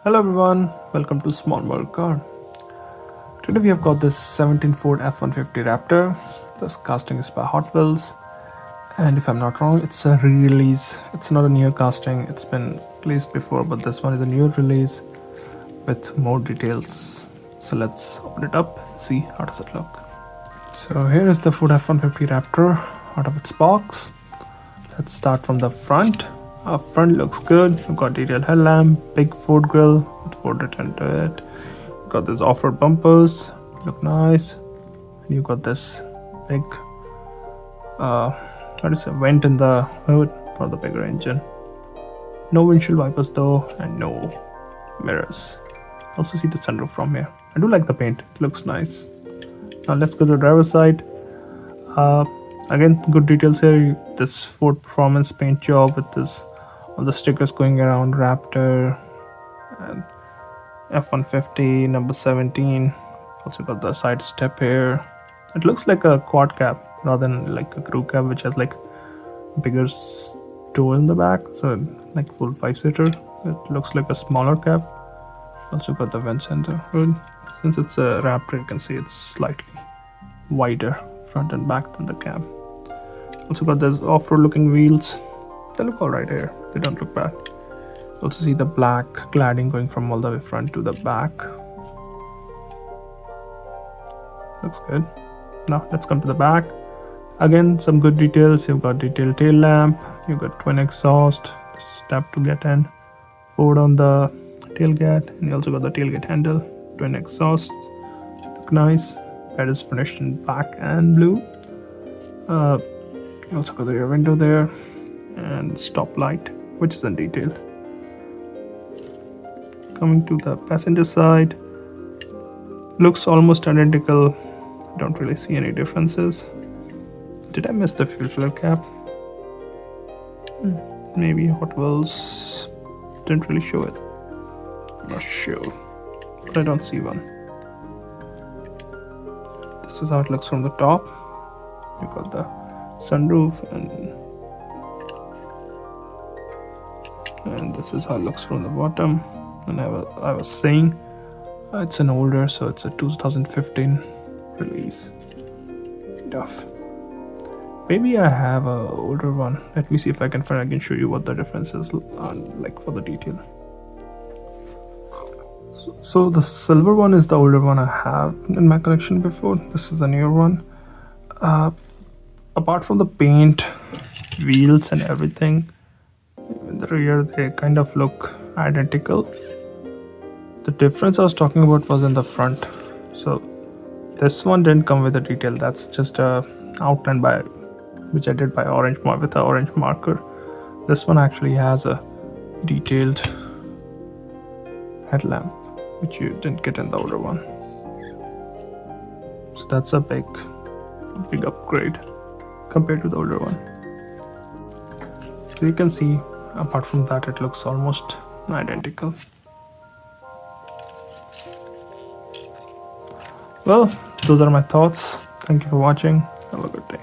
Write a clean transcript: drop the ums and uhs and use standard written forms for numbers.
Hello everyone, welcome to Small World Car. Today we have got this 17 Ford F150 Raptor. This casting is by Hotwheels, and if I'm not wrong, it's a re-release. It's not a new casting, it's been released before, but this one is a new release with more details. So let's open it up and see how does it look. So here is the Ford F150 Raptor out of its box. Let's start from the front. Our front looks good. You've got detailed headlamp, big Ford grille with Ford written to it. Got these off-road bumpers, look nice. And you got this big vent in the hood for the bigger engine. No windshield wipers though, and no mirrors. Also see the sunroof from here. I do like the paint, it looks nice. Now let's go to the driver's side. Again, good details here. This Ford Performance paint job with this all the stickers going around Raptor and F150 number 17. Also got the side step here. It looks like a quad cab rather than like a crew cab, which has like bigger door in the back. So like full 5-seater. It looks like a smaller cab. Also got the vents in the hood. Since it's a Raptor, you can see it's slightly wider front and back than the cab. Also got those off-road looking wheels. They look alright here. They don't look bad. Also see the black cladding going from all the way front to the back. Looks good. Now let's come to the back. Again, some good details. You've got detailed tail lamp. You've got twin exhaust. Step to get in. Ford on the tailgate. And you also got the tailgate handle. Twin exhaust. Look nice. Bed is finished in black and blue. You also got the rear window there. And stop light, which is in detail. Coming to the passenger side, looks almost identical. Don't really see any differences. Did I miss the fuel filler cap? Maybe Hotwheels didn't really show it. I'm not sure, but I don't see one. This is how it looks from the top. You got the sunroof and this is how it looks from the bottom. And I was saying it's an older, so it's a 2015 release. Tough. Maybe I have a older one. Let me see if I can find. I can show you what the differences are like for the detail. So the silver one is the older one I have in my collection before. This is the newer one. Apart from the paint, wheels and everything, in the rear they kind of look identical. The difference I was talking about was in the front. So this one didn't come with a detail. That's just a outline which I did by with an orange marker. This one actually has a detailed headlamp, which you didn't get in the older one. So that's a big upgrade compared to the older one. So you can see, apart from that, it looks almost identical. Well, those are my thoughts. Thank you for watching. Have a good day.